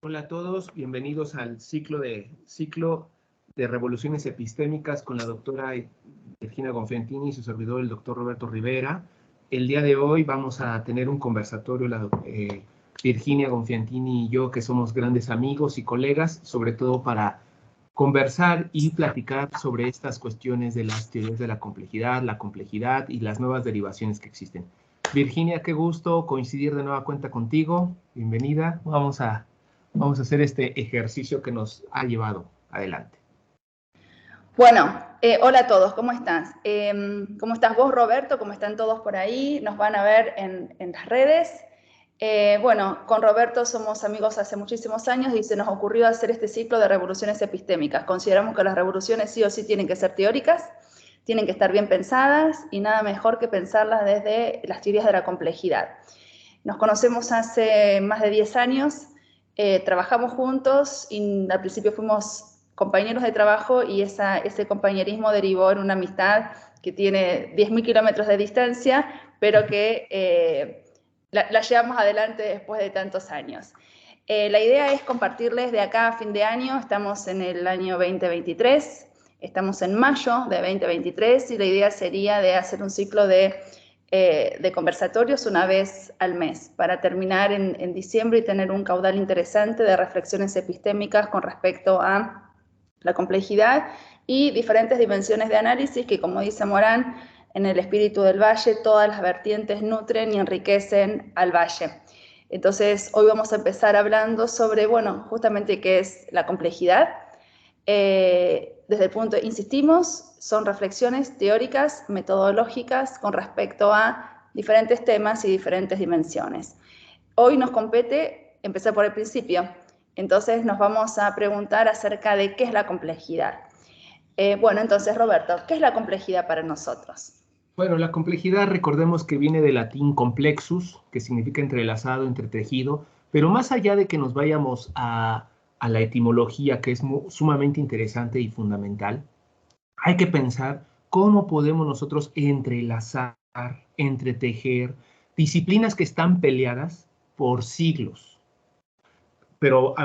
Hola a todos, bienvenidos al ciclo de revoluciones epistémicas con la doctora Virginia Gonfiantini y su servidor, el doctor Roberto Rivera. El día de hoy vamos a tener un conversatorio, Virginia Gonfiantini y yo, que somos grandes amigos y colegas, sobre todo para conversar y platicar sobre estas cuestiones de las teorías de la complejidad y las nuevas derivaciones que existen. Virginia, qué gusto coincidir de nueva cuenta contigo. Bienvenida. Vamos a hacer este ejercicio que nos ha llevado adelante. Bueno, hola a todos, ¿cómo estás? ¿Cómo estás vos, Roberto? ¿Cómo están todos por ahí? Nos van a ver en las redes. Bueno, con Roberto somos amigos hace muchísimos años y se nos ocurrió hacer este ciclo de revoluciones epistémicas. Consideramos que las revoluciones sí o sí tienen que ser teóricas, tienen que estar bien pensadas y nada mejor que pensarlas desde las teorías de la complejidad. Nos conocemos hace más de 10 años, trabajamos juntos y al principio fuimos compañeros de trabajo y ese compañerismo derivó en una amistad que tiene 10.000 kilómetros de distancia, pero que la llevamos adelante después de tantos años. La idea es compartirles de acá a fin de año, estamos en el año 2023, estamos en mayo de 2023 y la idea sería de hacer un ciclo de conversatorios una vez al mes, para terminar en diciembre y tener un caudal interesante de reflexiones epistémicas con respecto a la complejidad y diferentes dimensiones de análisis que, como dice Morán, en el espíritu del valle, todas las vertientes nutren y enriquecen al valle. Entonces, hoy vamos a empezar hablando sobre, bueno, justamente qué es la complejidad. Desde el punto, insistimos, son reflexiones teóricas, metodológicas con respecto a diferentes temas y diferentes dimensiones. Hoy nos compete empezar por el principio, entonces nos vamos a preguntar acerca de qué es la complejidad. Bueno, entonces, Roberto, ¿qué es la complejidad para nosotros? Bueno, la complejidad, recordemos que viene del latín complexus, que significa entrelazado, entretejido, pero más allá de que nos vayamos a la etimología, que es sumamente interesante y fundamental, hay que pensar cómo podemos nosotros entrelazar, entretejer disciplinas que están peleadas por siglos. Pero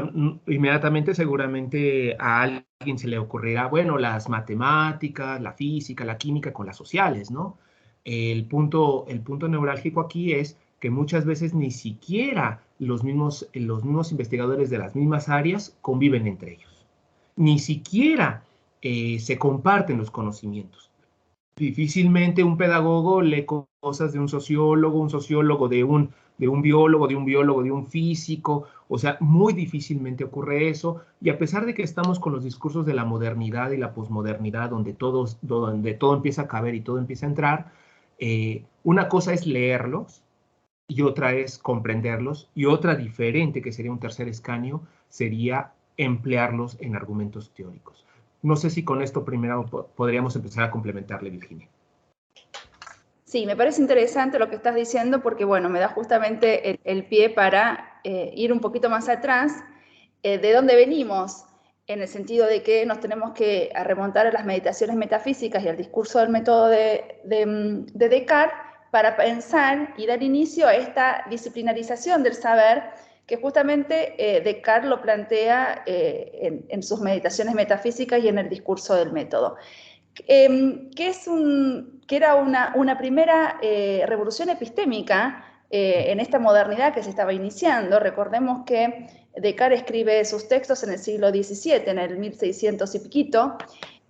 inmediatamente seguramente a alguien se le ocurrirá, bueno, las matemáticas, la física, la química con las sociales, ¿no? El punto neurálgico aquí es que muchas veces ni siquiera los mismos investigadores de las mismas áreas conviven entre ellos. Ni siquiera se comparten los conocimientos. Difícilmente un pedagogo lee cosas de un sociólogo de un biólogo, de un biólogo, de un físico. O sea, muy difícilmente ocurre eso. Y a pesar de que estamos con los discursos de la modernidad y la posmodernidad, donde todo empieza a caber y todo empieza a entrar, una cosa es leerlos y otra es comprenderlos. Y otra diferente, que sería un tercer escaño, sería emplearlos en argumentos teóricos. No sé si con esto primero podríamos empezar a complementarle, Virginia. Sí, me parece interesante lo que estás diciendo porque, bueno, me da justamente el pie para ir un poquito más atrás de dónde venimos, en el sentido de que nos tenemos que remontar a las meditaciones metafísicas y al discurso del método de Descartes para pensar y dar inicio a esta disciplinarización del saber que justamente Descartes lo plantea en sus meditaciones metafísicas y en el discurso del método. Que era una primera revolución epistémica en esta modernidad que se estaba iniciando. Recordemos que Descartes escribe sus textos en el siglo XVII, en el 1600 y piquito,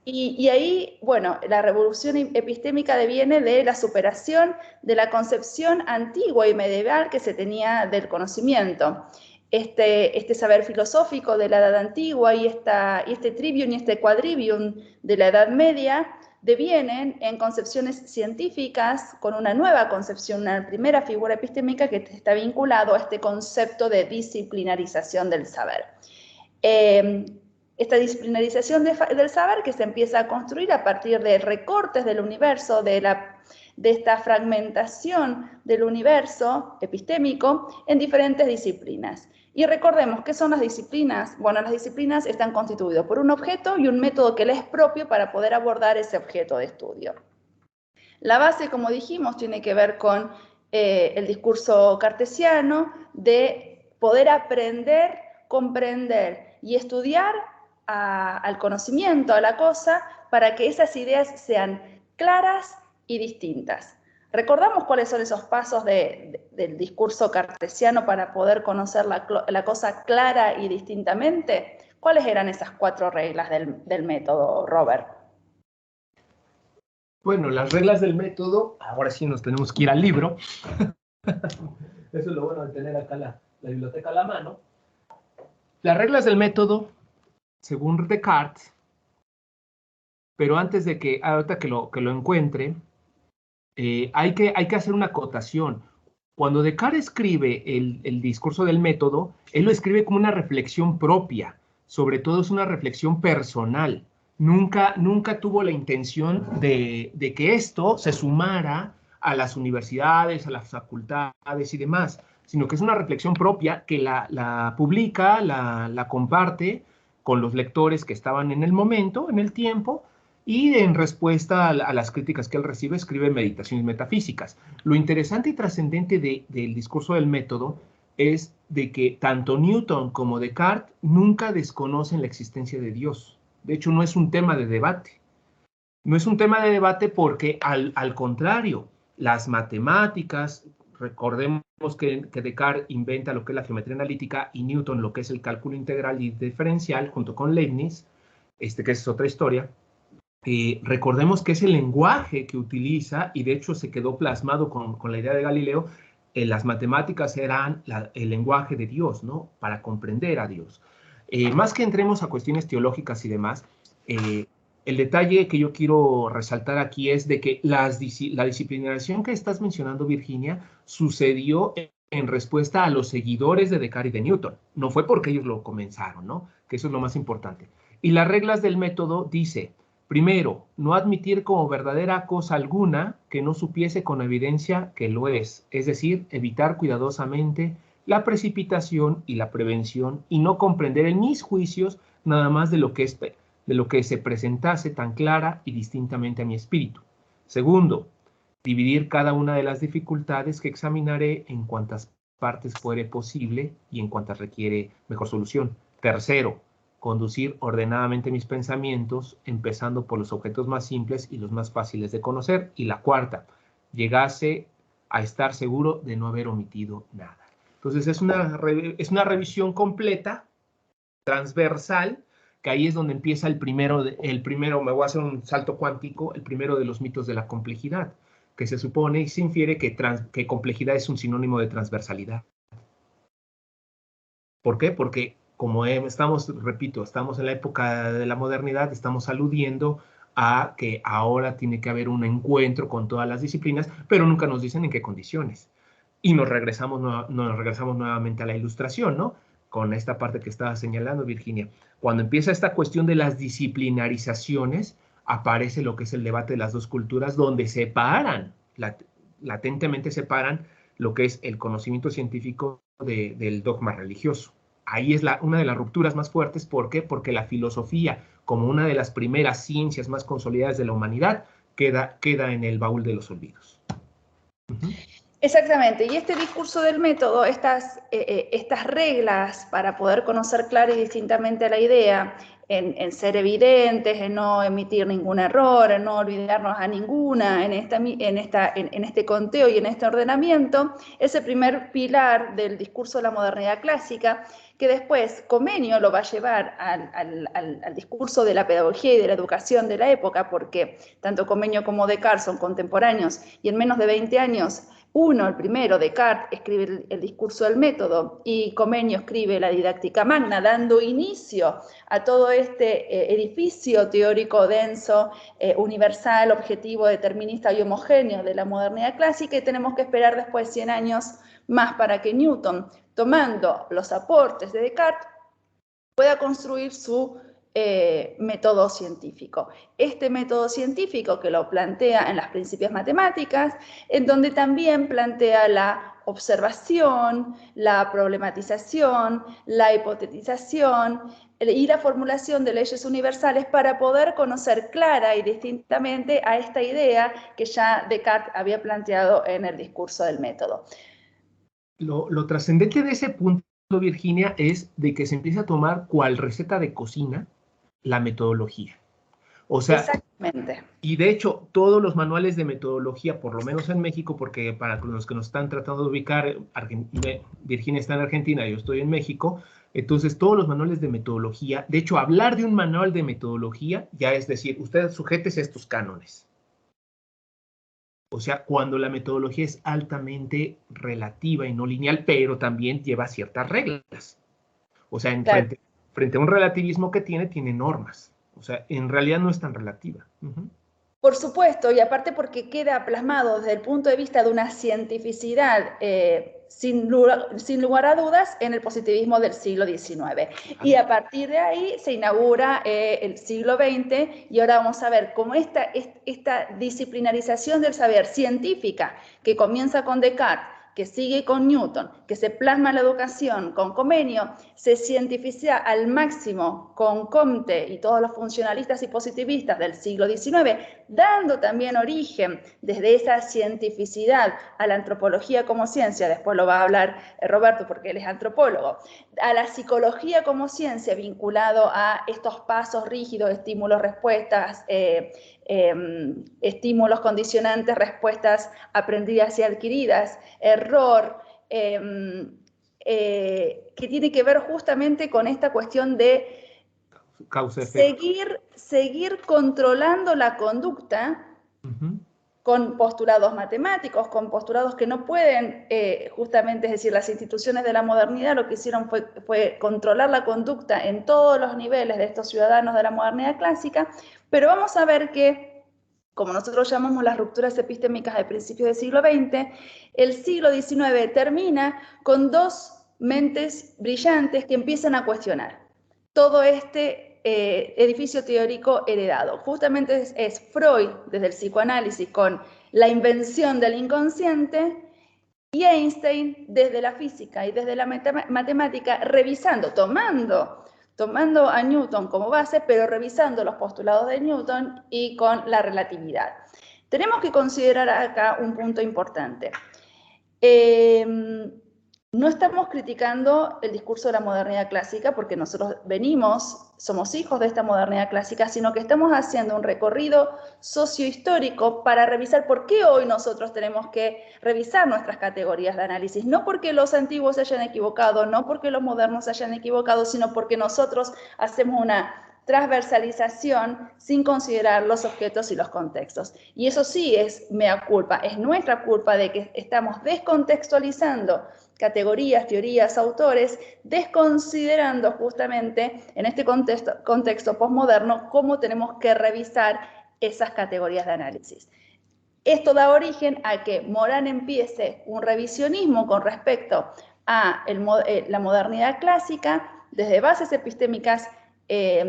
y ahí, bueno, la revolución epistémica deviene de la superación de la concepción antigua y medieval que se tenía del conocimiento. Este saber filosófico de la Edad Antigua y este trivium y este quadrivium de la Edad Media devienen en concepciones científicas con una nueva concepción, una primera figura epistémica que está vinculado a este concepto de disciplinarización del saber. Esta disciplinarización del saber que se empieza a construir a partir de recortes del universo, de esta fragmentación del universo epistémico en diferentes disciplinas. Y recordemos, ¿qué son las disciplinas? Bueno, las disciplinas están constituidas por un objeto y un método que le es propio para poder abordar ese objeto de estudio. La base, como dijimos, tiene que ver con el discurso cartesiano de poder aprender comprender y estudiar al conocimiento, a la cosa, para que esas ideas sean claras y distintas. ¿Recordamos cuáles son esos pasos del discurso cartesiano para poder conocer la cosa clara y distintamente? ¿Cuáles eran esas 4 reglas del método, Robert? Bueno, las reglas del método, ahora sí nos tenemos que ir al libro. Eso es lo bueno de tener acá la biblioteca a la mano. Las reglas del método, según Descartes, pero antes de que, ahorita que lo encuentre, hay que hacer una acotación. Cuando Descartes escribe el discurso del método, él lo escribe como una reflexión propia, sobre todo es una reflexión personal. Nunca tuvo la intención de que esto se sumara a las universidades, a las facultades y demás, sino que es una reflexión propia que la publica, la comparte con los lectores que estaban en el momento, en el tiempo, y en respuesta a las críticas que él recibe, escribe Meditaciones Metafísicas. Lo interesante y trascendente del discurso del método es de que tanto Newton como Descartes nunca desconocen la existencia de Dios. De hecho, no es un tema de debate. No es un tema de debate porque, al contrario, las matemáticas, recordemos que Descartes inventa lo que es la geometría analítica y Newton lo que es el cálculo integral y diferencial, junto con Leibniz, que es otra historia. Recordemos que es el lenguaje que utiliza, y de hecho se quedó plasmado con la idea de Galileo, las matemáticas eran el lenguaje de Dios, ¿no? Para comprender a Dios. Más que entremos a cuestiones teológicas y demás, el detalle que yo quiero resaltar aquí es de que la disciplinarización que estás mencionando, Virginia, sucedió en respuesta a los seguidores de Descartes y de Newton. No fue porque ellos lo comenzaron, ¿no? Que eso es lo más importante. Y las reglas del método dice: primero, no admitir como verdadera cosa alguna que no supiese con evidencia que lo es decir, evitar cuidadosamente la precipitación y la prevención y no comprender en mis juicios nada más de lo que se presentase tan clara y distintamente a mi espíritu. Segundo, dividir cada una de las dificultades que examinaré en cuantas partes fuere posible y en cuantas requiere mejor solución. Tercero, conducir ordenadamente mis pensamientos, empezando por los objetos más simples y los más fáciles de conocer. Y la cuarta, llegase a estar seguro de no haber omitido nada. Entonces es una revisión completa, transversal, que ahí es donde empieza el primero, me voy a hacer un salto cuántico, el primero de los mitos de la complejidad, que se supone y se infiere que complejidad es un sinónimo de transversalidad. ¿Por qué? Porque como repito, estamos en la época de la modernidad, estamos aludiendo a que ahora tiene que haber un encuentro con todas las disciplinas, pero nunca nos dicen en qué condiciones. Y nos regresamos nuevamente a la ilustración, ¿no? Con esta parte que estaba señalando, Virginia. Cuando empieza esta cuestión de las disciplinarizaciones, aparece lo que es el debate de las dos culturas, donde latentemente separan lo que es el conocimiento científico del dogma religioso. Ahí es una de las rupturas más fuertes. ¿Por qué? Porque la filosofía, como una de las primeras ciencias más consolidadas de la humanidad, queda en el baúl de los olvidos. Exactamente, y este discurso del método, estas reglas para poder conocer clara y distintamente la idea, en ser evidentes, en no emitir ningún error, en no olvidarnos a ninguna, en este conteo y en este ordenamiento, es el primer pilar del discurso de la modernidad clásica, que después Comenio lo va a llevar al discurso de la pedagogía y de la educación de la época, porque tanto Comenio como Descartes son contemporáneos y en menos de 20 años el primero, Descartes, escribe el discurso del método y Comenio escribe la didáctica magna, dando inicio a todo este edificio teórico denso, universal, objetivo, determinista y homogéneo de la modernidad clásica, y tenemos que esperar después 100 años más para que Newton, tomando los aportes de Descartes, pueda construir su método científico. Este método científico que lo plantea en las Principias Matemáticas, en donde también plantea la observación, la problematización, la hipotetización y la formulación de leyes universales para poder conocer clara y distintamente a esta idea que ya Descartes había planteado en el discurso del método. Lo trascendente de ese punto, Virginia, es de que se empieza a tomar cual receta de cocina la metodología. O sea, exactamente. Y de hecho, todos los manuales de metodología, por lo menos en México, porque para los que nos están tratando de ubicar, Virginia está en Argentina, yo estoy en México, entonces todos los manuales de metodología, de hecho, hablar de un manual de metodología ya es decir, usted sujétese a estos cánones. O sea, cuando la metodología es altamente relativa y no lineal, pero también lleva ciertas reglas. O sea, Claro. frente a un relativismo que tiene normas. O sea, en realidad no es tan relativa. Por supuesto, y aparte porque queda plasmado desde el punto de vista de una cientificidad sin lugar a dudas en el positivismo del siglo XIX. Y a partir de ahí se inaugura el siglo XX y ahora vamos a ver cómo esta disciplinarización del saber científica que comienza con Descartes, que sigue con Newton, que se plasma en la educación con Comenio, se cientifica al máximo con Comte y todos los funcionalistas y positivistas del siglo XIX, dando también origen desde esa cientificidad a la antropología como ciencia, después lo va a hablar Roberto porque él es antropólogo, a la psicología como ciencia vinculado a estos pasos rígidos, estímulos, respuestas, estímulos condicionantes, respuestas aprendidas y adquiridas, error, que tiene que ver justamente con esta cuestión de seguir controlando la conducta con postulados matemáticos, con postulados que no pueden, justamente, es decir, las instituciones de la modernidad lo que hicieron fue controlar la conducta en todos los niveles de estos ciudadanos de la modernidad clásica, pero vamos a ver que, como nosotros llamamos las rupturas epistémicas de principios del siglo XX, el siglo XIX termina con dos mentes brillantes que empiezan a cuestionar todo este edificio teórico heredado. Justamente es Freud desde el psicoanálisis con la invención del inconsciente y Einstein desde la física y desde la matemática revisando, tomando a Newton como base, pero revisando los postulados de Newton y con la relatividad. Tenemos que considerar acá un punto importante. No estamos criticando el discurso de la modernidad clásica porque nosotros somos hijos de esta modernidad clásica, sino que estamos haciendo un recorrido sociohistórico para revisar por qué hoy nosotros tenemos que revisar nuestras categorías de análisis. No porque los antiguos se hayan equivocado, no porque los modernos se hayan equivocado, sino porque nosotros hacemos una transversalización sin considerar los objetos y los contextos. Y eso sí es mea culpa, es nuestra culpa de que estamos descontextualizando categorías, teorías, autores, desconsiderando justamente en este contexto postmoderno cómo tenemos que revisar esas categorías de análisis. Esto da origen a que Morán empiece un revisionismo con respecto a la modernidad clásica desde bases epistémicas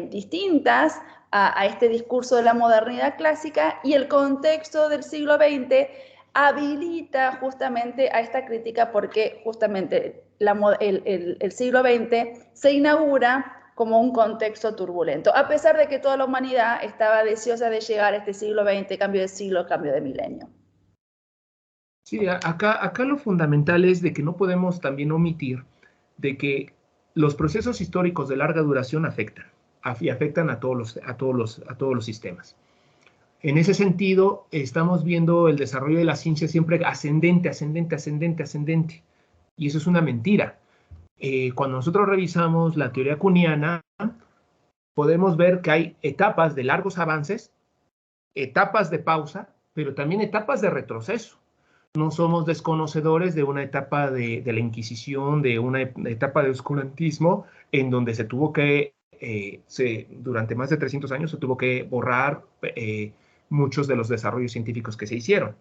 distintas a este discurso de la modernidad clásica, y el contexto del siglo XX habilita justamente a esta crítica porque justamente el siglo XX se inaugura como un contexto turbulento, a pesar de que toda la humanidad estaba deseosa de llegar a este siglo XX, cambio de siglo, cambio de milenio. Sí, acá lo fundamental es de que no podemos también omitir de que los procesos históricos de larga duración afectan a todos los sistemas. En ese sentido, estamos viendo el desarrollo de la ciencia siempre ascendente, ascendente, ascendente, ascendente. Y eso es una mentira. Cuando nosotros revisamos la teoría kuhniana, podemos ver que hay etapas de largos avances, etapas de pausa, pero también etapas de retroceso. No somos desconocedores de una etapa de la Inquisición, de una etapa de oscurantismo, en donde se tuvo que, durante más de 300 años, se tuvo que borrar muchos de los desarrollos científicos que se hicieron.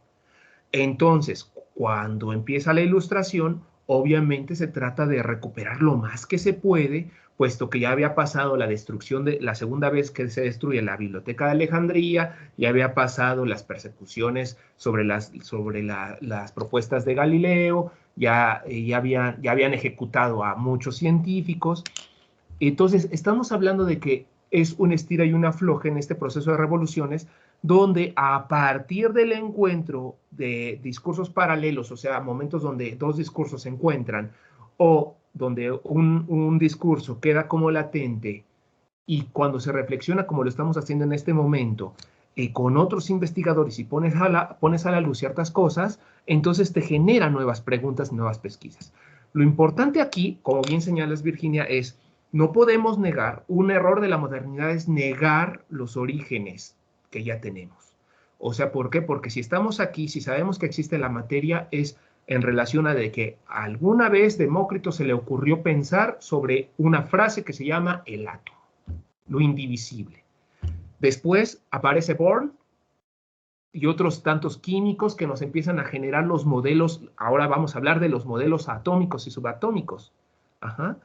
Entonces, cuando empieza la Ilustración, obviamente se trata de recuperar lo más que se puede, puesto que ya había pasado la destrucción de la segunda vez que se destruye la Biblioteca de Alejandría, ya había pasado las persecuciones sobre las propuestas de Galileo, ya habían ejecutado a muchos científicos. Entonces, estamos hablando de que es una estira y una afloja en este proceso de revoluciones, donde a partir del encuentro de discursos paralelos, o sea, momentos donde dos discursos se encuentran, o donde un discurso queda como latente y cuando se reflexiona, como lo estamos haciendo en este momento, con otros investigadores y pones a la luz ciertas cosas, entonces te genera nuevas preguntas, nuevas pesquisas. Lo importante aquí, como bien señalas, Virginia, es no podemos negar, un error de la modernidad es negar los orígenes que ya tenemos. O sea, ¿por qué? Porque si estamos aquí, si sabemos que existe la materia, es en relación a de que alguna vez Demócrito se le ocurrió pensar sobre una frase que se llama el átomo, lo indivisible. Después aparece Born y otros tantos químicos que nos empiezan a generar los modelos. Ahora vamos a hablar de los modelos atómicos y subatómicos. Ajá.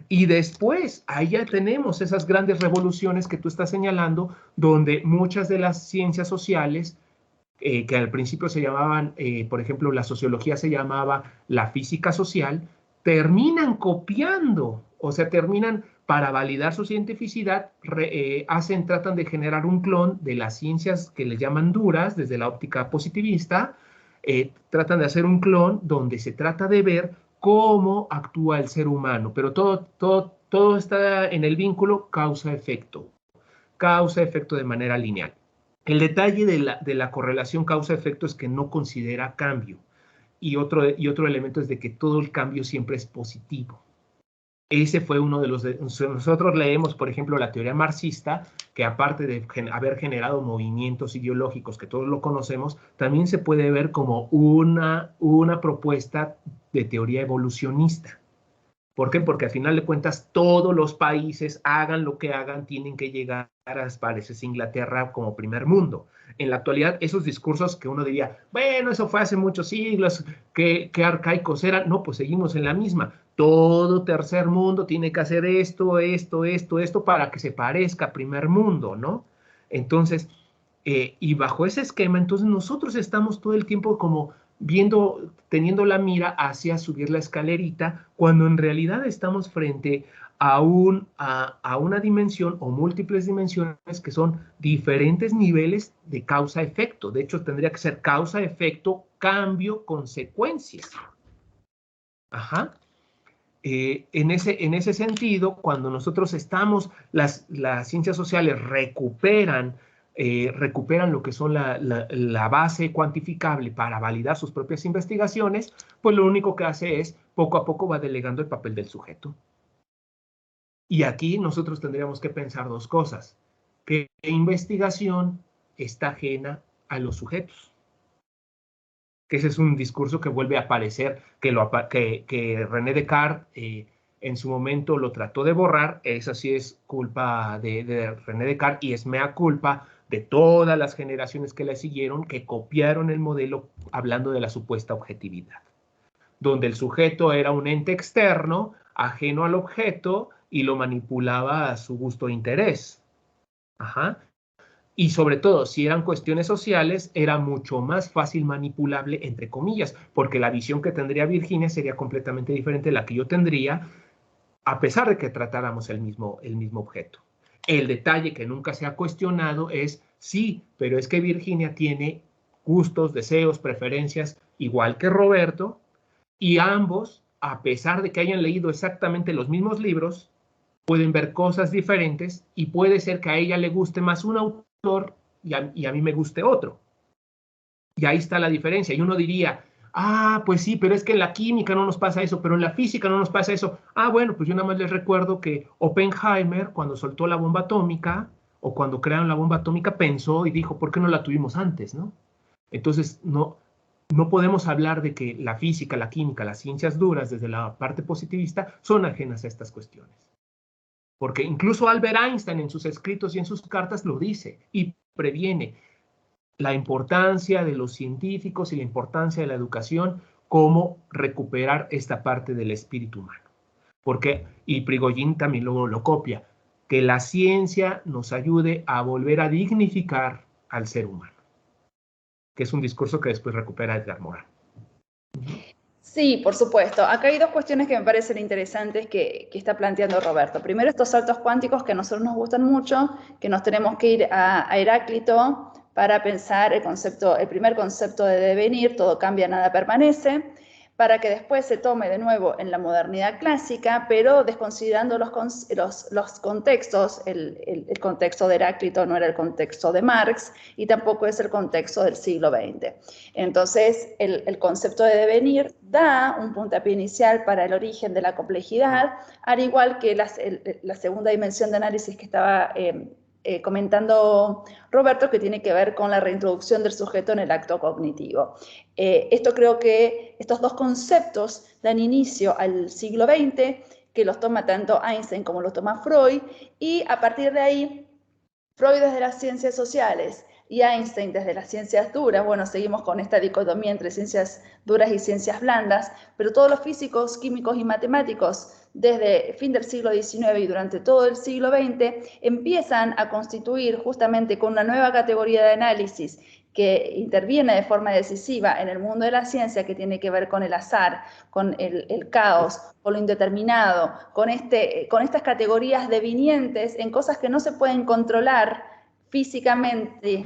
Y después, ahí ya tenemos esas grandes revoluciones que tú estás señalando, donde muchas de las ciencias sociales, que al principio se llamaban, por ejemplo, la sociología se llamaba la física social, terminan copiando, o sea, terminan para validar su cientificidad, tratan de generar un clon de las ciencias que les llaman duras, desde la óptica positivista, tratan de hacer un clon donde se trata de ver cómo actúa el ser humano, pero todo está en el vínculo causa-efecto de manera lineal. El detalle de la correlación causa-efecto es que no considera cambio. Y otro elemento es de que todo el cambio siempre es positivo. Ese fue uno de los... Nosotros leemos, por ejemplo, la teoría marxista, que aparte de haber generado movimientos ideológicos, que todos lo conocemos, también se puede ver como una propuesta de teoría evolucionista. ¿Por qué? Porque al final de cuentas todos los países, hagan lo que hagan, tienen que llegar a, parece, Inglaterra como primer mundo. En la actualidad, esos discursos que uno diría, bueno, eso fue hace muchos siglos, qué arcaicos eran. No, pues seguimos en la misma. Todo tercer mundo tiene que hacer esto para que se parezca a primer mundo, ¿no? Entonces, y bajo ese esquema, entonces nosotros estamos todo el tiempo como teniendo la mira hacia subir la escalerita, cuando en realidad estamos frente a una dimensión o múltiples dimensiones que son diferentes niveles de causa-efecto. De hecho, tendría que ser causa-efecto, cambio, consecuencia. Ajá. En ese sentido, cuando nosotros estamos, las ciencias sociales recuperan lo que son la base cuantificable para validar sus propias investigaciones, pues lo único que hace es, poco a poco va delegando el papel del sujeto. Y aquí nosotros tendríamos que pensar dos cosas. ¿Qué investigación está ajena a los sujetos? Que ese es un discurso que vuelve a aparecer, que René Descartes en su momento lo trató de borrar. Esa sí es culpa de René Descartes y es mea culpa de todas las generaciones que le siguieron, que copiaron el modelo hablando de la supuesta objetividad, donde el sujeto era un ente externo, ajeno al objeto, y lo manipulaba a su gusto e interés. Ajá. Y sobre todo, si eran cuestiones sociales, era mucho más fácil manipulable, entre comillas, porque la visión que tendría Virginia sería completamente diferente de la que yo tendría, a pesar de que tratáramos el mismo objeto. El detalle que nunca se ha cuestionado es, sí, pero es que Virginia tiene gustos, deseos, preferencias, igual que Roberto, y ambos, a pesar de que hayan leído exactamente los mismos libros, pueden ver cosas diferentes y puede ser que a ella le guste más un autor y a mí me guste otro. Y ahí está la diferencia. Y uno diría, pues sí, pero es que en la química no nos pasa eso, pero en la física no nos pasa eso. Bueno, pues yo nada más les recuerdo que Oppenheimer, cuando soltó la bomba atómica, o cuando crearon la bomba atómica, pensó y dijo, ¿por qué no la tuvimos antes, no? Entonces, no podemos hablar de que la física, la química, las ciencias duras, desde la parte positivista, son ajenas a estas cuestiones. Porque incluso Albert Einstein en sus escritos y en sus cartas lo dice y previene la importancia de los científicos y la importancia de la educación, cómo recuperar esta parte del espíritu humano. Porque, y Prigogine también lo copia, que la ciencia nos ayude a volver a dignificar al ser humano, que es un discurso que después recupera Edgar Morin. Sí, por supuesto. Acá hay dos cuestiones que me parecen interesantes que está planteando Roberto. Primero, estos saltos cuánticos que a nosotros nos gustan mucho, que nos tenemos que ir a Heráclito para pensar el primer concepto de devenir, todo cambia, nada permanece. para que después se tome de nuevo en la modernidad clásica, pero desconsiderando los contextos. El contexto de Heráclito no era el contexto de Marx y tampoco es el contexto del siglo XX. Entonces, el concepto de devenir da un puntapié inicial para el origen de la complejidad, al igual que la segunda dimensión de análisis que estaba comentando Roberto, que tiene que ver con la reintroducción del sujeto en el acto cognitivo. Esto creo que estos dos conceptos dan inicio al siglo XX, que los toma tanto Einstein como los toma Freud, y a partir de ahí, Freud desde las ciencias sociales y Einstein desde las ciencias duras, bueno, seguimos con esta dicotomía entre ciencias duras y ciencias blandas, pero todos los físicos, químicos y matemáticos desde el fin del siglo XIX y durante todo el siglo XX empiezan a constituir justamente con una nueva categoría de análisis que interviene de forma decisiva en el mundo de la ciencia, que tiene que ver con el azar, con el caos, con lo indeterminado, con estas categorías devinientes en cosas que no se pueden controlar físicamente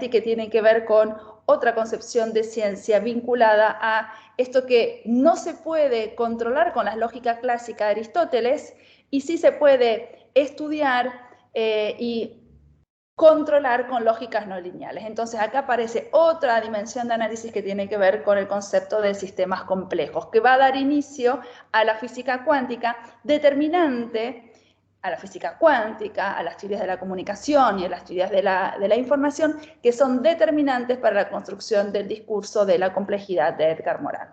y que tienen que ver con otra concepción de ciencia vinculada a esto que no se puede controlar con la lógica clásica de Aristóteles y sí se puede estudiar y controlar con lógicas no lineales. Entonces acá aparece otra dimensión de análisis que tiene que ver con el concepto de sistemas complejos, que va a dar inicio a la física cuántica determinante, a la física cuántica, a las teorías de la comunicación y a las teorías de la información, que son determinantes para la construcción del discurso de la complejidad de Edgar Morin.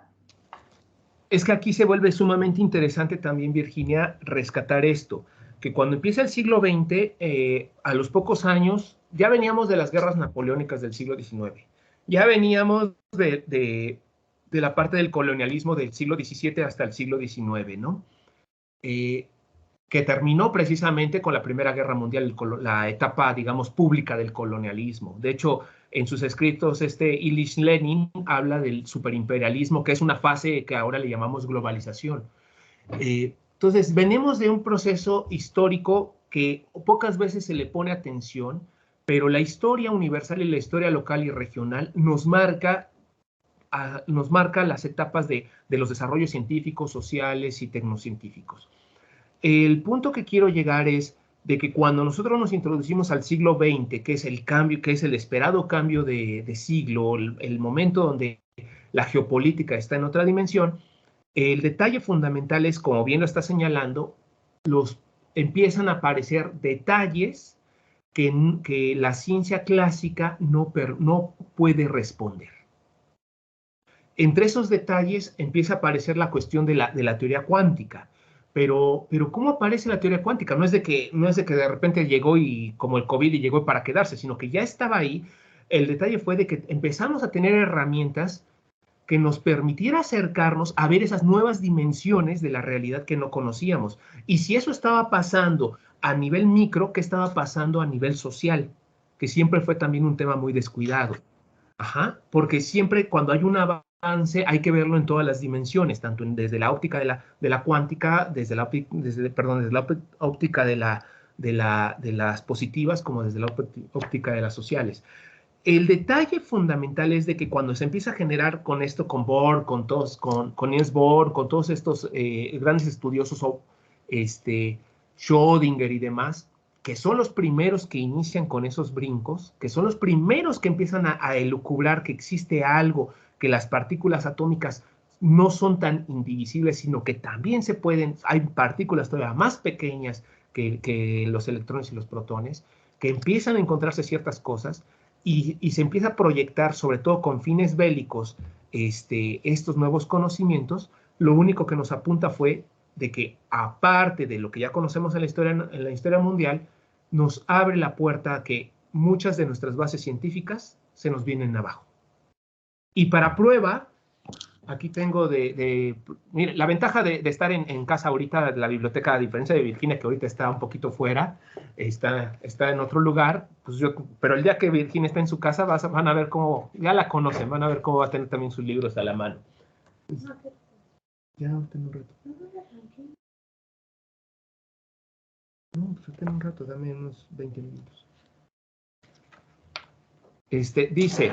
Es que aquí se vuelve sumamente interesante también, Virginia, rescatar esto, que cuando empieza el siglo XX, a los pocos años, ya veníamos de las guerras napoleónicas del siglo XIX, ya veníamos de la parte del colonialismo del siglo XVII hasta el siglo XIX, ¿no? Que terminó precisamente con la Primera Guerra Mundial, la etapa, digamos, pública del colonialismo. De hecho, en sus escritos, Ilich Lenin habla del superimperialismo, que es una fase que ahora le llamamos globalización. Entonces, venimos de un proceso histórico que pocas veces se le pone atención, pero la historia universal y la historia local y regional nos marca las etapas de los desarrollos científicos, sociales y tecnocientíficos. El punto que quiero llegar es de que cuando nosotros nos introducimos al siglo XX, que es el cambio, que es el esperado cambio de siglo, el momento donde la geopolítica está en otra dimensión, el detalle fundamental es, como bien lo está señalando, empiezan a aparecer detalles que la ciencia clásica no puede responder. Entre esos detalles empieza a aparecer la cuestión de la teoría cuántica. Pero ¿cómo aparece la teoría cuántica? No es de que de repente llegó y como el COVID y llegó para quedarse, sino que ya estaba ahí. El detalle fue de que empezamos a tener herramientas que nos permitiera acercarnos a ver esas nuevas dimensiones de la realidad que no conocíamos. Y si eso estaba pasando a nivel micro, ¿qué estaba pasando a nivel social? Que siempre fue también un tema muy descuidado. Ajá, porque siempre cuando hay un avance hay que verlo en todas las dimensiones, tanto desde la óptica de la cuántica, desde la óptica de las positivas como desde la óptica de las sociales. El detalle fundamental es de que cuando se empieza a generar con esto, con Bohr, con Niels Bohr, con todos estos grandes estudiosos, Schrödinger y demás, que son los primeros que inician con esos brincos, que son los primeros que empiezan a elucubrar que existe algo, que las partículas atómicas no son tan indivisibles, sino que también hay partículas todavía más pequeñas que los electrones y los protones, que empiezan a encontrarse ciertas cosas y se empieza a proyectar, sobre todo con fines bélicos, estos nuevos conocimientos. Lo único que nos apunta fue de que, aparte de lo que ya conocemos en la historia mundial, nos abre la puerta a que muchas de nuestras bases científicas se nos vienen abajo. Y para prueba, aquí tengo mira, la ventaja de estar en casa ahorita, la biblioteca, a diferencia de Virginia, que ahorita está un poquito fuera, está en otro lugar, pues pero el día que Virginia está en su casa, van a ver cómo, ya la conocen, van a ver cómo va a tener también sus libros a la mano. Ya, tengo un rato. No, pues tengo un rato, dame unos 20 minutos. Dice,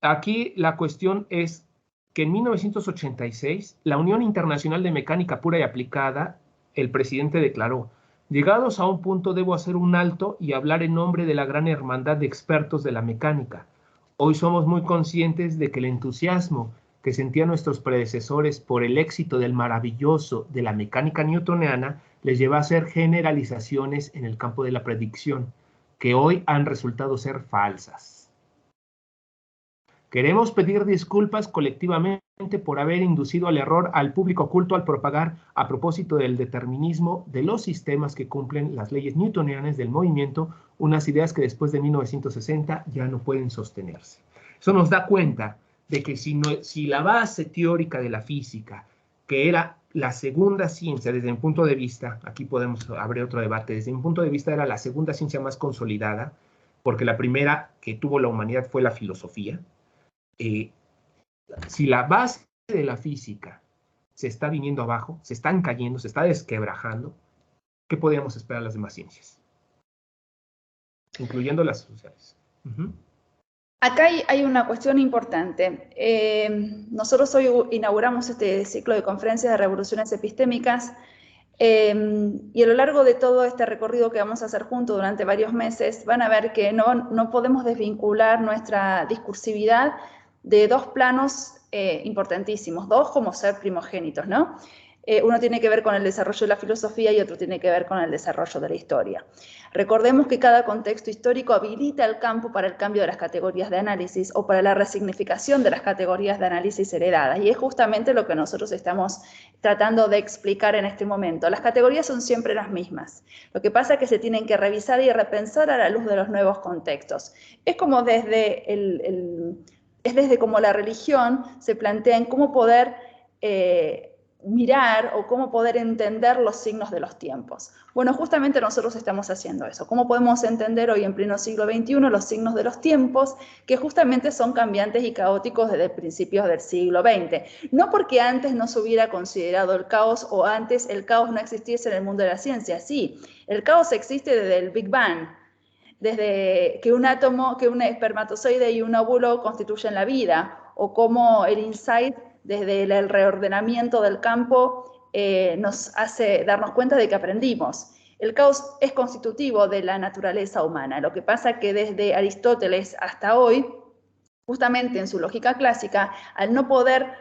aquí la cuestión es que en 1986 la Unión Internacional de Mecánica Pura y Aplicada, el presidente declaró: llegados a un punto debo hacer un alto y hablar en nombre de la gran hermandad de expertos de la mecánica. Hoy somos muy conscientes de que el entusiasmo que sentían nuestros predecesores por el éxito del maravilloso de la mecánica newtoniana les lleva a hacer generalizaciones en el campo de la predicción, que hoy han resultado ser falsas. Queremos pedir disculpas colectivamente por haber inducido al error al público culto al propagar, a propósito del determinismo de los sistemas que cumplen las leyes newtonianas del movimiento, unas ideas que después de 1960 ya no pueden sostenerse. Eso nos da cuenta de que si la base teórica de la física, que era la segunda ciencia desde mi punto de vista, aquí podemos abrir otro debate, desde mi punto de vista era la segunda ciencia más consolidada, porque la primera que tuvo la humanidad fue la filosofía. Si la base de la física se está viniendo abajo, se están cayendo, se está desquebrajando, ¿qué podríamos esperar de las demás ciencias? Incluyendo las sociales. Acá hay una cuestión importante. Nosotros hoy inauguramos este ciclo de conferencias de revoluciones epistémicas y a lo largo de todo este recorrido que vamos a hacer juntos durante varios meses van a ver que no podemos desvincular nuestra discursividad de dos planos importantísimos, dos como ser primogénitos, ¿no? Uno tiene que ver con el desarrollo de la filosofía y otro tiene que ver con el desarrollo de la historia. Recordemos que cada contexto histórico habilita el campo para el cambio de las categorías de análisis o para la resignificación de las categorías de análisis heredadas, y es justamente lo que nosotros estamos tratando de explicar en este momento. Las categorías son siempre las mismas. Lo que pasa es que se tienen que revisar y repensar a la luz de los nuevos contextos. Es como desde como la religión se plantea en cómo poder mirar o cómo poder entender los signos de los tiempos. Bueno, justamente nosotros estamos haciendo eso. ¿Cómo podemos entender hoy en pleno siglo XXI los signos de los tiempos que justamente son cambiantes y caóticos desde principios del siglo XX? No porque antes no se hubiera considerado el caos o antes el caos no existiese en el mundo de la ciencia. Sí, el caos existe desde el Big Bang, desde que un átomo, que un espermatozoide y un óvulo constituyen la vida, o como el insight desde el reordenamiento del campo nos hace darnos cuenta de que aprendimos. El caos es constitutivo de la naturaleza humana. Lo que pasa es que desde Aristóteles hasta hoy, justamente en su lógica clásica, al no poder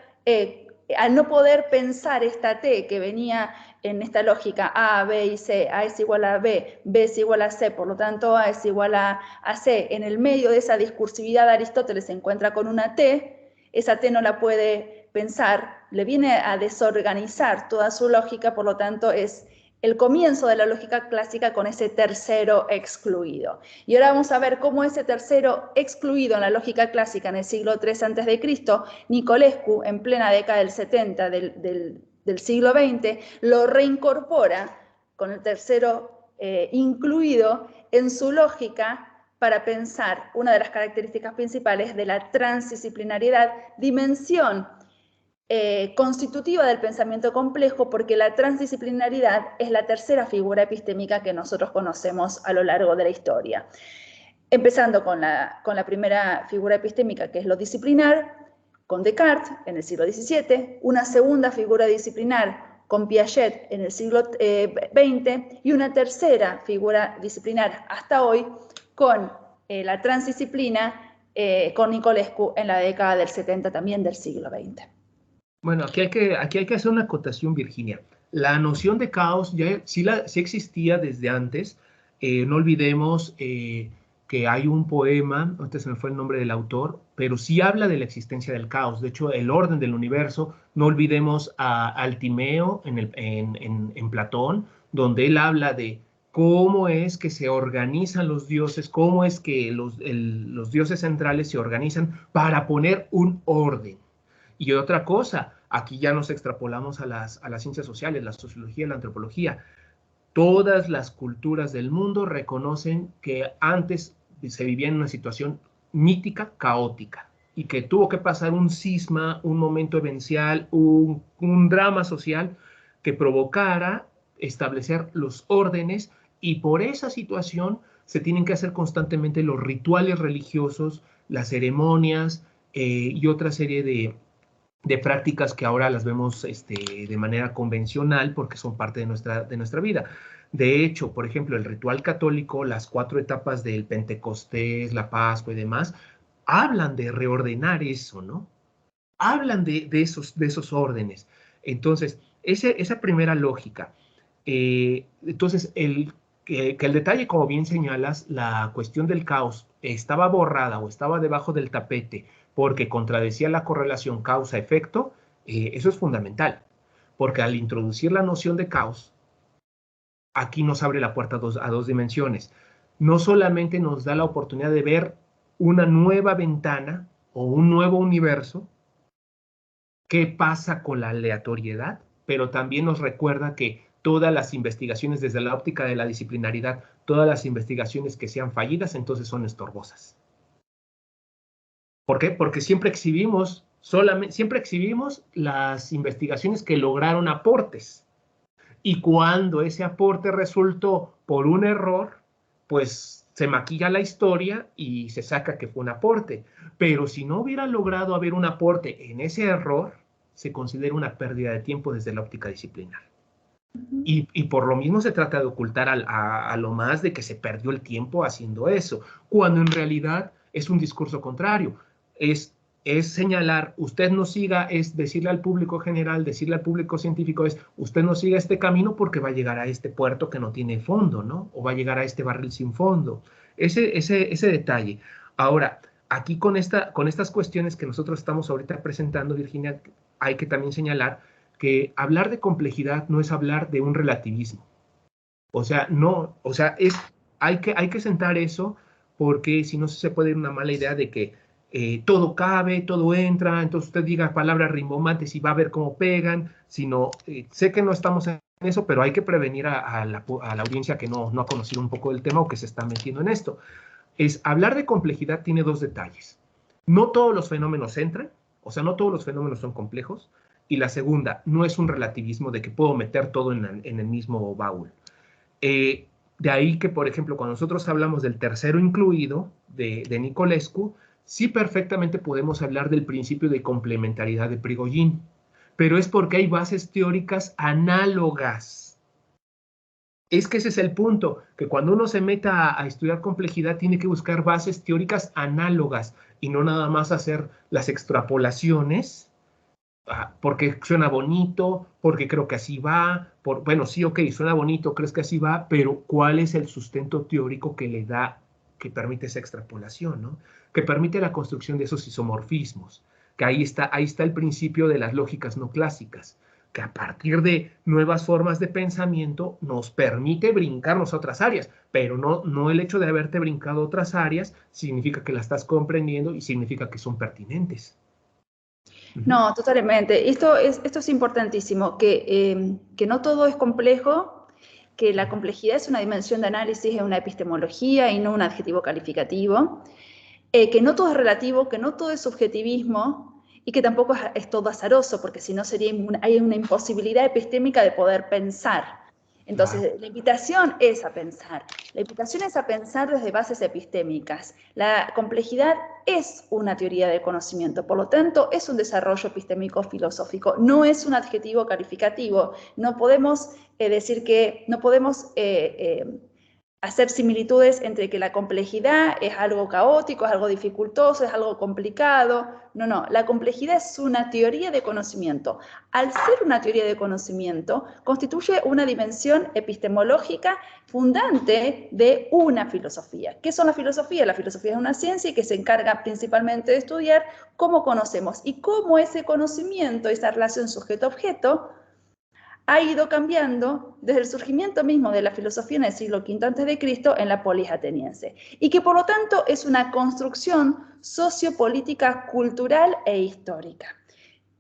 pensar esta T que venía en esta lógica A, B y C, A es igual a B, B es igual a C, por lo tanto A es igual a C, en el medio de esa discursividad Aristóteles se encuentra con una T, esa T no la puede pensar, le viene a desorganizar toda su lógica, por lo tanto es el comienzo de la lógica clásica con ese tercero excluido. Y ahora vamos a ver cómo ese tercero excluido en la lógica clásica en el siglo III a.C., Nicolescu, en plena década del 70 del siglo XX, lo reincorpora con el tercero incluido en su lógica para pensar una de las características principales de la transdisciplinariedad, dimensión constitutiva del pensamiento complejo, porque la transdisciplinariedad es la tercera figura epistémica que nosotros conocemos a lo largo de la historia. Empezando con la primera figura epistémica, que es lo disciplinar, con Descartes en el siglo XVII, una segunda figura disciplinar con Piaget en el siglo XX y una tercera figura disciplinar hasta hoy con la transdisciplina con Nicolescu en la década del 70 también del siglo XX. Bueno, aquí hay que hacer una acotación, Virginia. La noción de caos ya sí existía desde antes. No olvidemos que hay un poema, ahorita se me fue el nombre del autor, pero sí habla de la existencia del caos. De hecho, el orden del universo, no olvidemos al Timeo en Platón, donde él habla de cómo es que se organizan los dioses, cómo es que los dioses centrales se organizan para poner un orden. Y otra cosa, aquí ya nos extrapolamos a las ciencias sociales, la sociología, la antropología. Todas las culturas del mundo reconocen que antes se vivía en una situación mítica, caótica, y que tuvo que pasar un cisma, un momento evencial, un drama social que provocara establecer los órdenes, y por esa situación se tienen que hacer constantemente los rituales religiosos, las ceremonias y otra serie de prácticas que ahora las vemos de manera convencional porque son parte de nuestra vida. De hecho, por ejemplo, el ritual católico, las 4 etapas del Pentecostés, la Pascua y demás, hablan de reordenar eso, ¿no? Hablan de esos órdenes. Entonces, esa primera lógica. Entonces, que el detalle, como bien señalas, la cuestión del caos estaba borrada o estaba debajo del tapete porque contradecía la correlación causa-efecto, eso es fundamental, porque al introducir la noción de caos, aquí nos abre la puerta a dos dimensiones. No solamente nos da la oportunidad de ver una nueva ventana o un nuevo universo, qué pasa con la aleatoriedad, pero también nos recuerda que todas las investigaciones desde la óptica de la disciplinaridad, todas las investigaciones que sean fallidas, entonces son estorbosas. ¿Por qué? Porque siempre exhibimos las investigaciones que lograron aportes. Y cuando ese aporte resultó por un error, pues se maquilla la historia y se saca que fue un aporte. Pero si no hubiera logrado haber un aporte en ese error, se considera una pérdida de tiempo desde la óptica disciplinar. Y por lo mismo se trata de ocultar a lo más de que se perdió el tiempo haciendo eso, cuando en realidad es un discurso contrario. Es señalar, usted no siga, es decirle al público general, decirle al público científico, es usted no siga este camino porque va a llegar a este puerto que no tiene fondo, ¿no? O va a llegar a este barril sin fondo. Ese detalle. Ahora, aquí con estas cuestiones que nosotros estamos ahorita presentando, Virginia, hay que también señalar que hablar de complejidad no es hablar de un relativismo. O sea, no, o sea, hay que sentar eso porque si no se puede ir una mala idea de que todo cabe, todo entra, entonces usted diga palabras rimbombantes y va a ver cómo pegan, sino, sé que no estamos en eso, pero hay que prevenir a la audiencia que no ha conocido un poco del tema o que se está metiendo en esto. Hablar de complejidad tiene 2 detalles. No todos los fenómenos entran, o sea, no todos los fenómenos son complejos, y la segunda, no es un relativismo de que puedo meter todo en el mismo baúl. De ahí que, por ejemplo, cuando nosotros hablamos del tercero incluido de Nicolescu, sí perfectamente podemos hablar del principio de complementariedad de Prigogine, pero es porque hay bases teóricas análogas. Es que ese es el punto, que cuando uno se meta a estudiar complejidad tiene que buscar bases teóricas análogas y no nada más hacer las extrapolaciones porque suena bonito, porque creo que así va, bueno, sí, ok, suena bonito, crees que así va, pero ¿cuál es el sustento teórico que le da, que permite esa extrapolación, ¿no? Que permite la construcción de esos isomorfismos, que ahí está el principio de las lógicas no clásicas, que a partir de nuevas formas de pensamiento nos permite brincarnos a otras áreas, pero no el hecho de haberte brincado a otras áreas significa que las estás comprendiendo y significa que son pertinentes. No, totalmente. Esto es importantísimo, que no todo es complejo, que la complejidad es una dimensión de análisis, es una epistemología y no un adjetivo calificativo, que no todo es relativo, que no todo es subjetivismo y que tampoco es todo azaroso, porque si no hay una imposibilidad epistémica de poder pensar. Entonces, la invitación es a pensar. La invitación es a pensar desde bases epistémicas. La complejidad es una teoría del conocimiento, por lo tanto, es un desarrollo epistémico filosófico, no es un adjetivo calificativo. No podemos decir que, no podemos hacer similitudes entre que la complejidad es algo caótico, es algo dificultoso, es algo complicado. No, la complejidad es una teoría de conocimiento. Al ser una teoría de conocimiento, constituye una dimensión epistemológica fundante de una filosofía. ¿Qué son las filosofías? La filosofía es una ciencia que se encarga principalmente de estudiar cómo conocemos y cómo ese conocimiento, esa relación sujeto-objeto, ha ido cambiando desde el surgimiento mismo de la filosofía en el siglo V a.C. en la polis ateniense, y que por lo tanto es una construcción sociopolítica, cultural e histórica.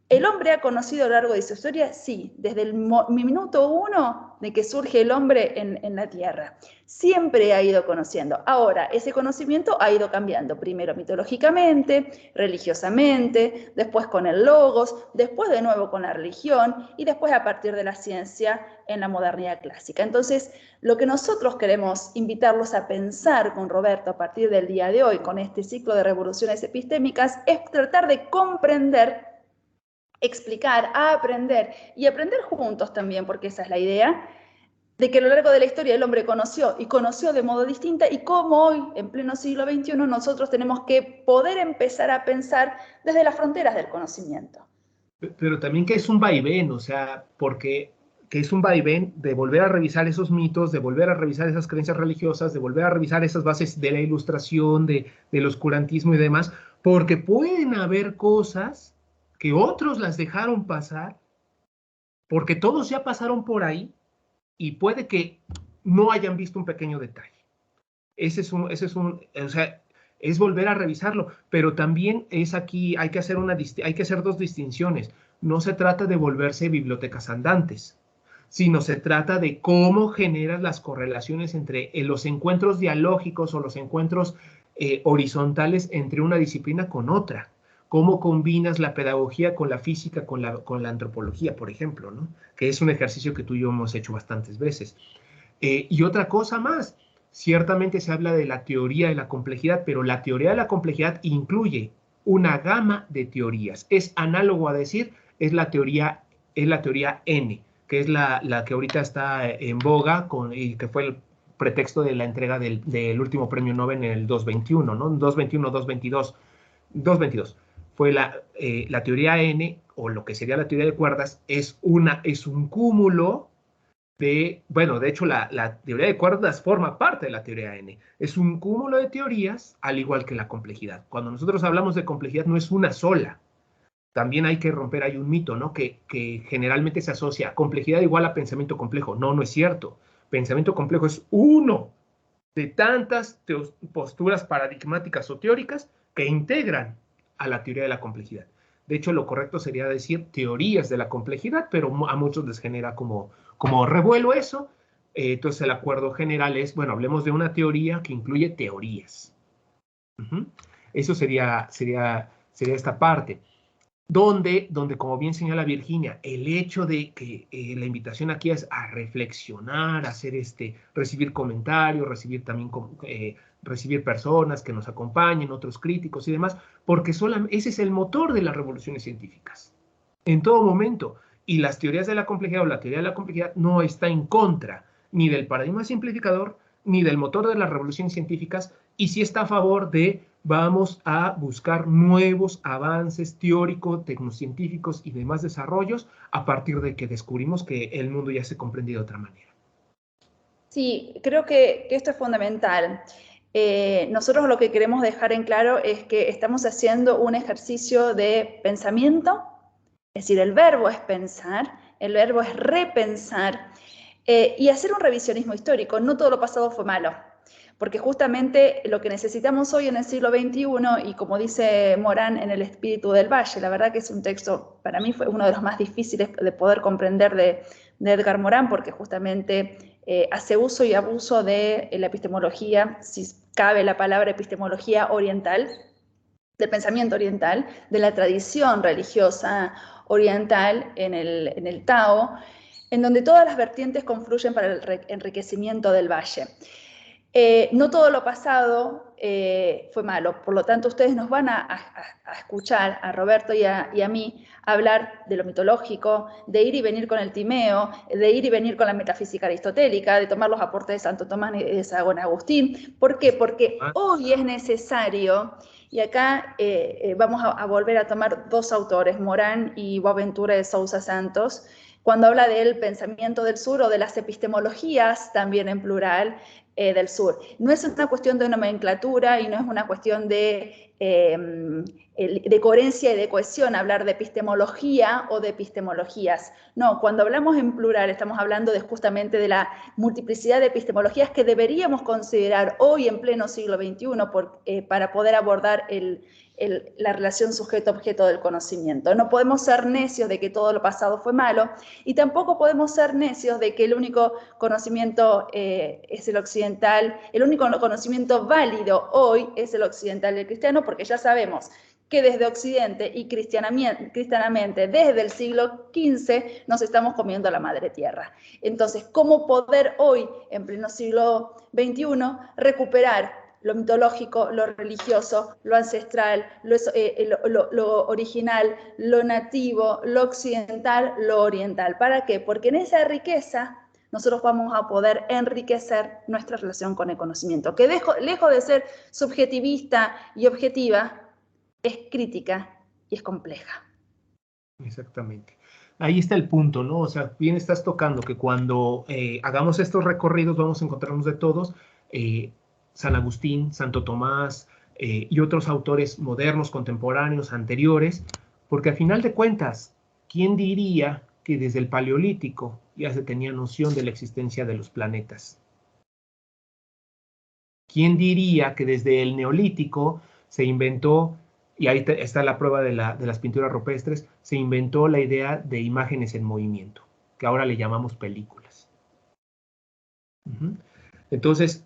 ¿El hombre ha conocido a lo largo de su historia? Sí, desde el minuto 1 de que surge el hombre en la Tierra. Siempre ha ido conociendo. Ahora, ese conocimiento ha ido cambiando, primero mitológicamente, religiosamente, después con el logos, después de nuevo con la religión y después a partir de la ciencia en la modernidad clásica. Entonces, lo que nosotros queremos invitarlos a pensar con Roberto a partir del día de hoy, con este ciclo de revoluciones epistémicas, es tratar de comprender explicar, a aprender y aprender juntos también, porque esa es la idea, de que a lo largo de la historia el hombre conoció y conoció de modo distinto y cómo hoy, en pleno siglo XXI, nosotros tenemos que poder empezar a pensar desde las fronteras del conocimiento. Pero también que es un vaivén, o sea, porque que es un vaivén de volver a revisar esos mitos, de volver a revisar esas creencias religiosas, de volver a revisar esas bases de la ilustración, del oscurantismo y demás, porque pueden haber cosas que otros las dejaron pasar, porque todos ya pasaron por ahí y puede que no hayan visto un pequeño detalle. O sea, es volver a revisarlo, pero también es aquí, hay que hacer dos distinciones. No se trata de volverse bibliotecas andantes, sino se trata de cómo generas las correlaciones entre los encuentros dialógicos o los encuentros horizontales entre una disciplina con otra. Cómo combinas la pedagogía con la física, con la antropología, por ejemplo, ¿no? Que es un ejercicio que tú y yo hemos hecho bastantes veces. Y otra cosa más, ciertamente se habla de la teoría de la complejidad, pero la teoría de la complejidad incluye una gama de teorías. Es análogo a decir, es la teoría N, que es la que ahorita está en boga y que fue el pretexto de la entrega del último premio Nobel en el 2021, ¿no? 2021, 2022, 2022. Fue la teoría N, o lo que sería la teoría de cuerdas, es un cúmulo bueno, de hecho la teoría de cuerdas forma parte de la teoría N. Es un cúmulo de teorías, al igual que la complejidad. Cuando nosotros hablamos de complejidad no es una sola. También hay que romper ahí un mito, ¿no? Que generalmente se asocia complejidad igual a pensamiento complejo. No, no es cierto. Pensamiento complejo es uno de tantas posturas paradigmáticas o teóricas que integran a la teoría de la complejidad. De hecho, lo correcto sería decir teorías de la complejidad, pero a muchos les genera como revuelo eso. Entonces, el acuerdo general es, bueno, hablemos de una teoría que incluye teorías. Eso sería esta parte. Donde, como bien señala Virginia, el hecho de que la invitación aquí es a reflexionar, a hacer recibir comentarios, recibir también recibir personas que nos acompañen, otros críticos y demás, porque ese es el motor de las revoluciones científicas, en todo momento. Y las teorías de la complejidad o la teoría de la complejidad no está en contra ni del paradigma simplificador, ni del motor de las revoluciones científicas, y sí está a favor de vamos a buscar nuevos avances teóricos, tecnocientíficos y demás desarrollos a partir de que descubrimos que el mundo ya se comprende de otra manera. Sí, creo que esto es fundamental. Nosotros lo que queremos dejar en claro es que estamos haciendo un ejercicio de pensamiento, es decir, el verbo es pensar, el verbo es repensar y hacer un revisionismo histórico. No todo lo pasado fue malo, porque justamente lo que necesitamos hoy en el siglo XXI, y como dice Morán en El espíritu del valle, la verdad que es un texto, para mí fue uno de los más difíciles de poder comprender de Edgar Morán, porque justamente hace uso y abuso de la epistemología, si cabe la palabra epistemología oriental, del pensamiento oriental, de la tradición religiosa oriental en el Tao, en donde todas las vertientes confluyen para el enriquecimiento del valle. No todo lo pasado fue malo, por lo tanto ustedes nos van a escuchar, a Roberto y a mí, hablar de lo mitológico, de ir y venir con el Timeo, de ir y venir con la metafísica aristotélica, de tomar los aportes de Santo Tomás y de San Agustín. ¿Por qué? Porque hoy es necesario, y acá vamos a volver a tomar dos autores, Morán y Boaventura de Sousa Santos, cuando habla del pensamiento del sur o de las epistemologías, también en plural, del sur. No es una cuestión de nomenclatura y no es una cuestión de coherencia y de cohesión hablar de epistemología o de epistemologías. No, cuando hablamos en plural estamos hablando justamente de la multiplicidad de epistemologías que deberíamos considerar hoy en pleno siglo XXI para poder abordar la relación sujeto-objeto del conocimiento. No podemos ser necios de que todo lo pasado fue malo y tampoco podemos ser necios de que el único conocimiento es el occidental, el único conocimiento válido hoy es el occidental del cristiano, porque ya sabemos que desde Occidente y cristianamente desde el siglo XV nos estamos comiendo la madre tierra. Entonces, ¿cómo poder hoy, en pleno siglo XXI, recuperar lo mitológico, lo religioso, lo ancestral, lo original, lo nativo, lo occidental, lo oriental. ¿Para qué? Porque en esa riqueza nosotros vamos a poder enriquecer nuestra relación con el conocimiento, que lejos de ser subjetivista y objetiva, es crítica y es compleja. Exactamente. Ahí está el punto, ¿no? O sea, bien estás tocando que cuando hagamos estos recorridos vamos a encontrarnos de todos, San Agustín, Santo Tomás y otros autores modernos, contemporáneos, anteriores, porque al final de cuentas, ¿quién diría que desde el Paleolítico ya se tenía noción de la existencia de los planetas? ¿Quién diría que desde el Neolítico se inventó, y ahí está la prueba de las pinturas rupestres, se inventó la idea de imágenes en movimiento, que ahora le llamamos películas? Entonces,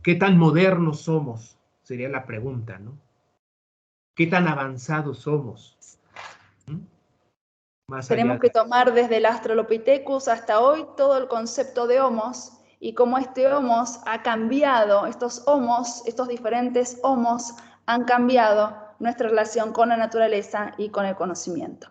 ¿qué tan modernos somos? Sería la pregunta, ¿no? ¿Qué tan avanzados somos? Más Tenemos que tomar desde el Australopithecus hasta hoy todo el concepto de homos y cómo este homos ha cambiado, estos diferentes homos han cambiado nuestra relación con la naturaleza y con el conocimiento.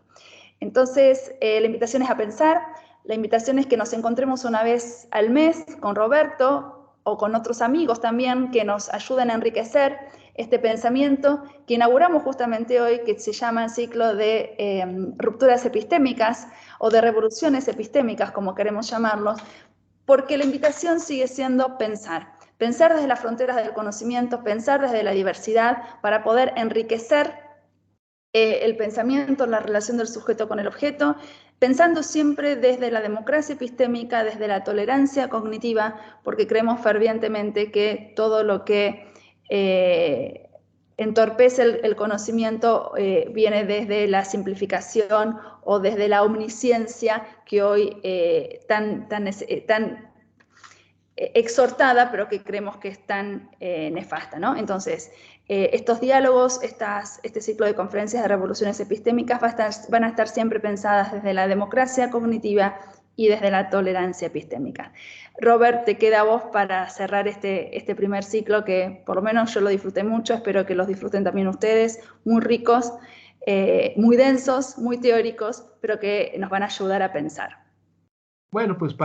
Entonces, la invitación es a pensar, la invitación es que nos encontremos una vez al mes con Roberto o con otros amigos también que nos ayuden a enriquecer este pensamiento que inauguramos justamente hoy, que se llama el ciclo de rupturas epistémicas o de revoluciones epistémicas, como queremos llamarlos, porque la invitación sigue siendo pensar. Pensar desde las fronteras del conocimiento, pensar desde la diversidad para poder enriquecer el pensamiento, la relación del sujeto con el objeto, pensando siempre desde la democracia epistémica, desde la tolerancia cognitiva, porque creemos fervientemente que todo lo que entorpece el conocimiento viene desde la simplificación o desde la omnisciencia que hoy tan exhortada, pero que creemos que es tan nefasta, ¿no? Entonces, estos diálogos, este ciclo de conferencias de revoluciones epistémicas van a estar siempre pensadas desde la democracia cognitiva y desde la tolerancia epistémica. Robert, te queda a vos para cerrar este primer ciclo que por lo menos yo lo disfruté mucho, espero que los disfruten también ustedes, muy ricos, muy densos, muy teóricos, pero que nos van a ayudar a pensar. Bueno, pues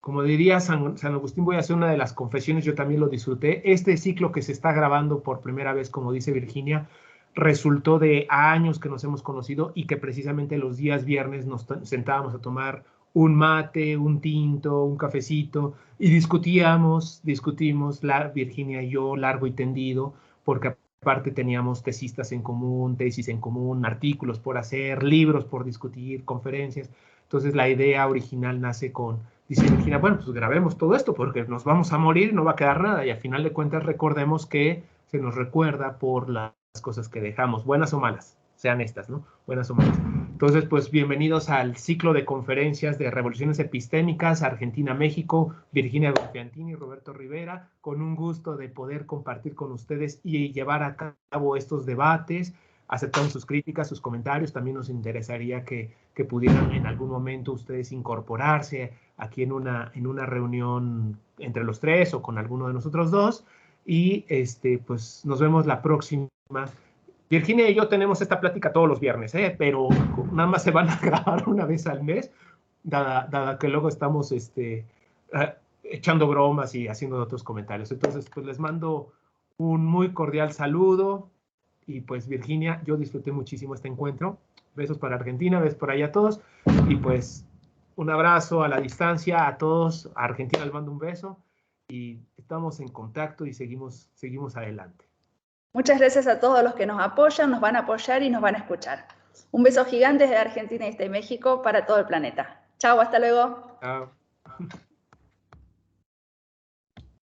como diría San Agustín, voy a hacer una de las confesiones, yo también lo disfruté. Este ciclo que se está grabando por primera vez, como dice Virginia, resultó de años que nos hemos conocido y que precisamente los días viernes nos sentábamos a tomar un mate, un tinto, un cafecito y discutimos, Virginia y yo, largo y tendido, porque aparte teníamos tesistas en común, tesis en común, artículos por hacer, libros por discutir, conferencias. Entonces la idea original nace dice Virginia, bueno, pues grabemos todo esto porque nos vamos a morir, no va a quedar nada. Y al final de cuentas recordemos que se nos recuerda por las cosas que dejamos, buenas o malas, sean estas, ¿no? Buenas o malas. Entonces, pues bienvenidos al ciclo de conferencias de revoluciones epistémicas, Argentina-México, Virginia Gonfiantini y Roberto Rivera, con un gusto de poder compartir con ustedes y llevar a cabo estos debates. Aceptamos sus críticas, sus comentarios. También nos interesaría que pudieran en algún momento ustedes incorporarse aquí en una reunión entre los tres o con alguno de nosotros dos. Y pues nos vemos la próxima. Virginia y yo tenemos esta plática todos los viernes, pero nada más se van a grabar una vez al mes, dada que luego estamos echando bromas y haciendo otros comentarios. Entonces, pues les mando un muy cordial saludo. Y pues Virginia, yo disfruté muchísimo este encuentro. Besos para Argentina, besos por allá a todos. Y pues un abrazo a la distancia a todos. A Argentina les mando un beso. Y estamos en contacto y seguimos adelante. Muchas gracias a todos los que nos apoyan, nos van a apoyar y nos van a escuchar. Un beso gigante desde Argentina y desde México para todo el planeta. Chao, hasta luego. Chao.